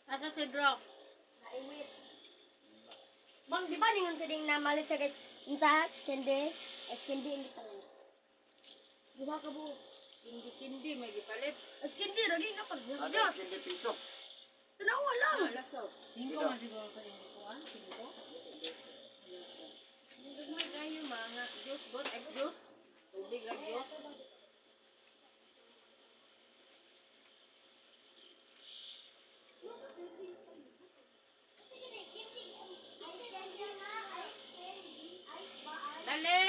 Asa si Drop? Naiwit. Bang, di ba ningon sa ding namalit sa guys? Insa, kendi, kendi ini tanan. Di ba ka bu? Hindi may gipalit. Kendi, lagi ka pag Ano Diyos. yung 50 piso? Tanawa lang. Wala so. 5 man siguro sa inyo kuan, 5. Hindi mo kayo mga Juice, good, ice juice. Tubig lang juice. Dali!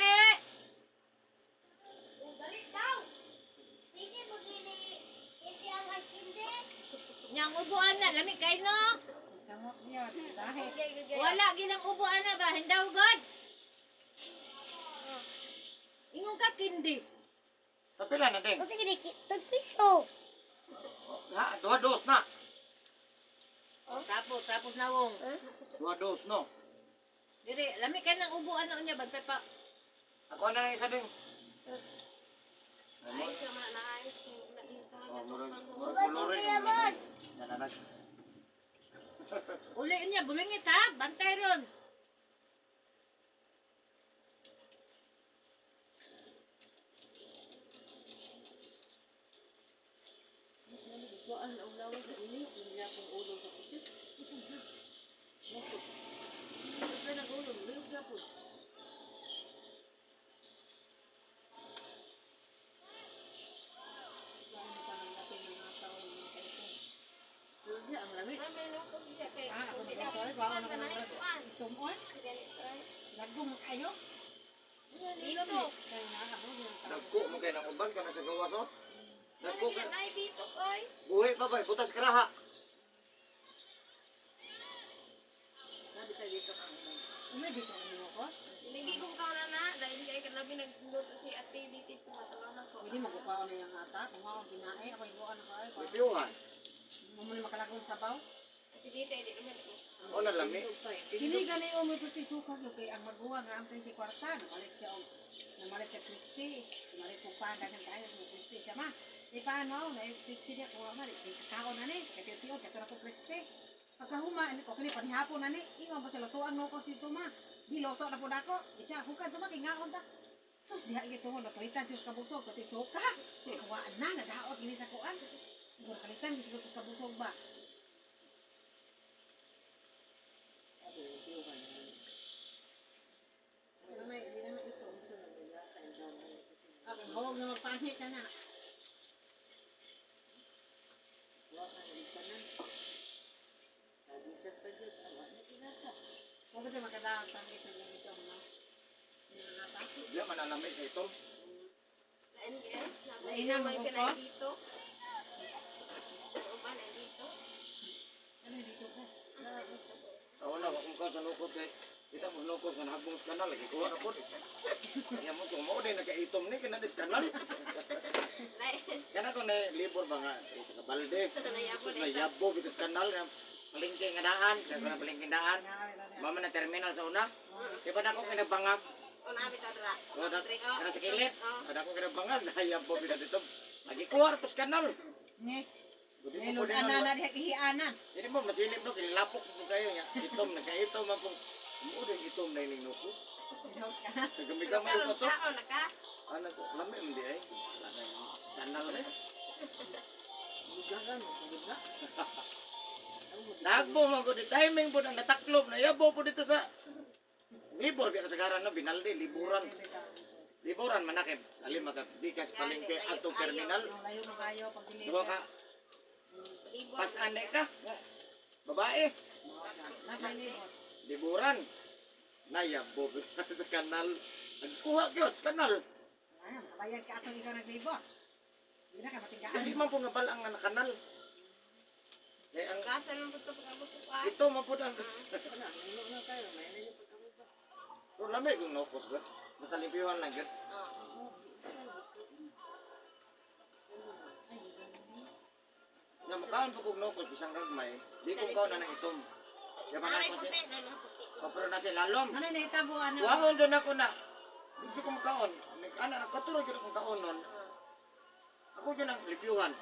Dali daw. Hindi mo gini. Hindi ang kendi. Nyang ubuan na, lamig kayo no? Samot niya, dahil. Wala ginang ubuan na ba? Hindaw god. Ingon ka kindi. Tapila na din. Kasi gini, tagpiso. Ha, 2 dos na. Tapos nawong. 2 dos, no? Dire, lamig kayo ng ubuan na niya bantay pa. Ako na lang isa din. Ay, sama na ay. Oh, murag kolorin. Nananag. Uli niya, bulingit ha? Bantay ron. Kuan ang lawas sa ini, niya kung ulo sa pusit. Ito na ulo, liog sa put. Ang lamig. Ako na ito, bawa na ka na tumon. Lagong kayo. Dito. Kaya nakakabog yung tao. Nagko mo kayo ng uban ka na sa gawas, no? Nagko ka. Ay, dito, oy. Buhi pa ba? Butas karaha. Sabi sa dito kang Ano dito ang mga ko? Hindi kong kauna na. Dahil hindi ay kanabi nagluto si ate dito. Tumatawanan ko. Hindi magkukaon na yung ata. Kung ako kinain, ako yung buwan na kayo. Bibiyuhan. Mumuli makalagong sabaw. Kasi dito, hindi naman. O nalami. Kini gani o may puti suka yung kay ang magbuwa nga ang 20 kwarta. Namalit siya o namalit siya Christy. Namalit po pa dagan tayo ng Christy siya ma. Di paano? Na-fixi niya kung amalit. May kakao na ni. Katiyo-tiyo. Kato na po Christy. Pagkahuma, ko kini panihapon na ni. Ingon ba sa lutuan mo ko si Tuma. Di loto na po dako. Isa hukad Tuma kay ngaon ta. Sus diha ito mo nakalitan siya sa kabusog pati suka. Kaya kawaan na nadaot gini sa kuan. Kung kalitan bisig sa kabusog ba. Ako, huwag na magpahit ka na. Huwag na makadaan pangit sa ganito mo. Di man nalami sa ito. Lainam May mo pinay ko? dito. Ano ba na dito? Ano dito ka? Sa una, wag mo ka sa lukot kay kita mo lukot nga nagbong skandal lagi kuha na po. Kaya mo kung mo din nagkaitom ni kana skandal. Kana ko na libur ba nga sa kabalde. Sus na yabo bito skandal nga palengke nga daan, kana palengke daan. Mama na terminal sa una. Di ba na ako kinabangag? Unami tadra. O kana sa kilit. Ada ko kinabangag na yabo bito dito. Lagi kuha pa skandal. Ni, Buti mo melod po din ana ano. na diha ihianan. Hindi mo masilip no kinilapok mo kayo nga. Itom nagkaitom ako. Mo din itom na ining nuko. Ihaws ka na. Nagamigam mo to. Ano naka? Ano ko, lami hindi ay. Wala na yung kanal na. Gagan mo, kubuga. Nagbo man ko di timing po na nataklob na yabo po dito sa libur biya kasagaran no binaldi liburan. Liburan manakib. Ali magadikas palengke ato terminal. Ang layo mo kayo pag Duha ka pas ane ka. Babae, Nakalibot. liburan. Nayabo sa kanal. Nagkuha gyud sa kanal. Ano, kabayad ka atong ikaw naglibot. Hindi na ka matigaan. Hindi man po nabalang nga na kanal. Eh ang Kasa lang po ito pagkabot pa. ito man po ang Wala, nilo na kayo, may nilo pa kami ba? Pero lamig yung nokos gud. Basta limpyuhan lang gud. Nga makaon po kong nokos bisang gagmay. Di ko kaon na nang itom. Di ba Ay, na ko puti. siya? Ano, puti. Kapro na si lalom. Ano na itabo ano? Waon dyan ako na. Hindi ko makaon. Ana, nagkaturo dyan akong kaon nun. Ako po dyan ang reviewhan.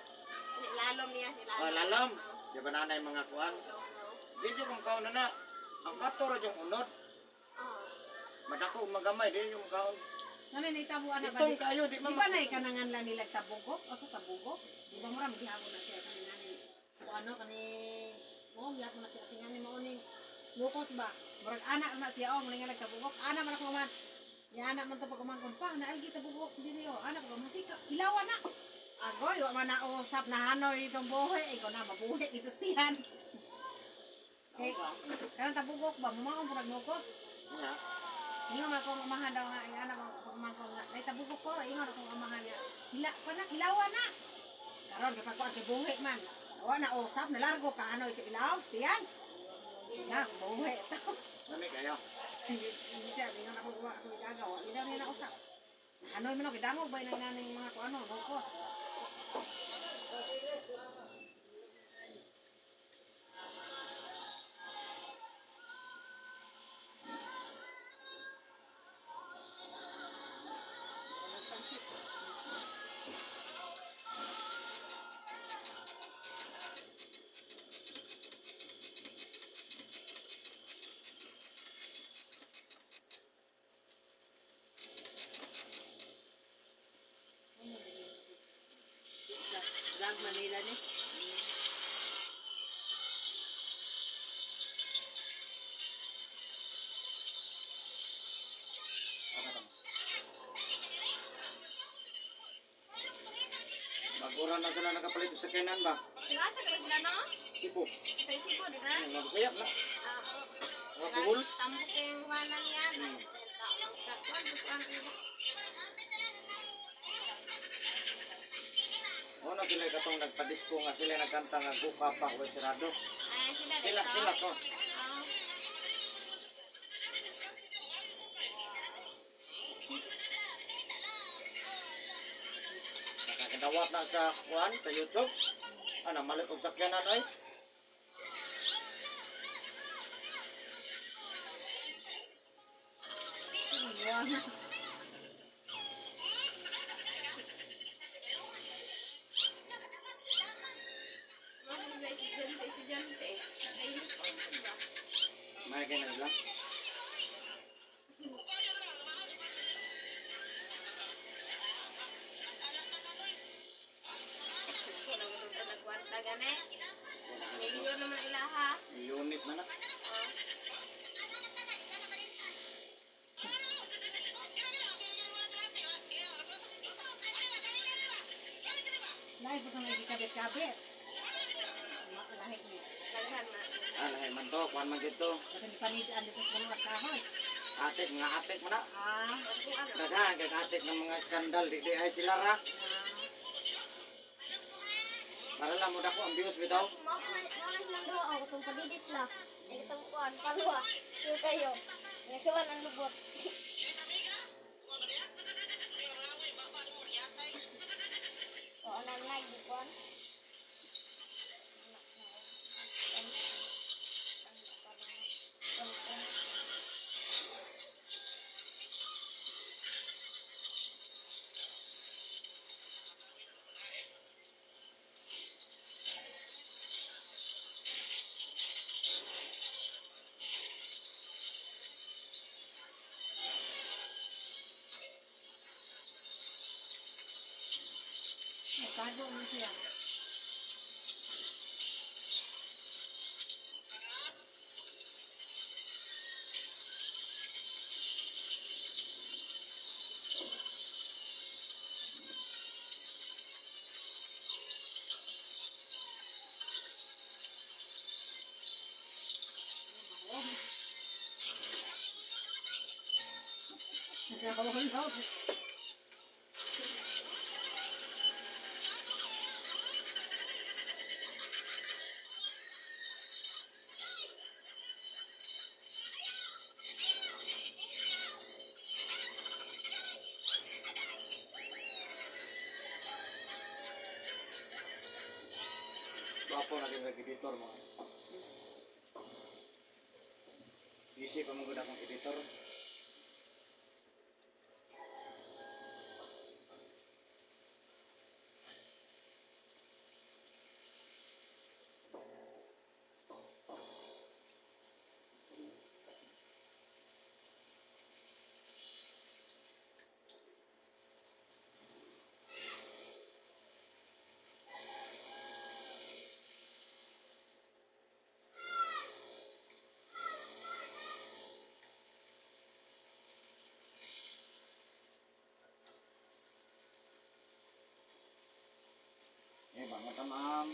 Lalom niya, si Oh, lalam. Di ba nanay mga kuan? Di dyan kung kaon na. Ang kato ra yung unod. Madako magamay, di yung kaon. Namin itabuan na ba? Itong kayo, di Di ba mamak. na ikanangan lang nila tabugok? O sa tabugok? Di ba maram gihapon na siya kanina o ano kani mo gihapon na siya singa ni mo ning lukos ba? Murag anak na siya o muna nga tabugok. Anak man ako man. Ya anak man to pagkumangkon pa na algi tabugok dili o. Anak ko masika. Ilawan na. Agoy, wa man na usap na hanoy itong buhay. Ikaw na mabuhay dito stihan. Okay. Kanang tabugok ba? Mumakong murag lukos. Nga. Ingon ako umahan daw nga, anak ko pagkumangkon nga. Ay tabugok ko, ingon ako umahan nga. Ilawan na. Karon kapag ko ang buhay man. Wa na usap, nalargo ka ano sa ilaw, tiyan. Na, buhay ito. Nami kayo. Hindi siya, ingon ako wa ako igagawa. Hindi daw niya na usap. Ano man ako, idangog ba yung nanay mga kuano, lukos. Vlog Manila ni. Mag-uran na sila nakapalit sa kanan ba? Nasa ka sila no? Tipo. Sa isibo, di ba? Magsayap na. Mga buhol. Tambok yung wanan yan. Ano sila katong nagpadisko nga sila nagkanta nga buka pa ko sirado. Sila to. Nakakadawat na sa kuan sa YouTube. Ano malit og sakyanan ay. May kay nagla. Milyones man na. Lahat ko may kabit-kabit. Lahit niya. Lahi man to, kuan man dito. Kasi panidaan dito sa mga kahoy. Atik mga atik man na. Ah, Daghan kay atik ng mga skandal di ay sila ra. Para lang mo dako ang views bitaw. Manas lang doon ako itong padidit na. Itong kuhan, palwa. Yung kayo. Nagawa ng lubot. O, anong nag, di kuhan? nagtago mo siya. Nagkakawalaw. Bapo na din editor mga. Busy pa mong akong editor. Ma'am.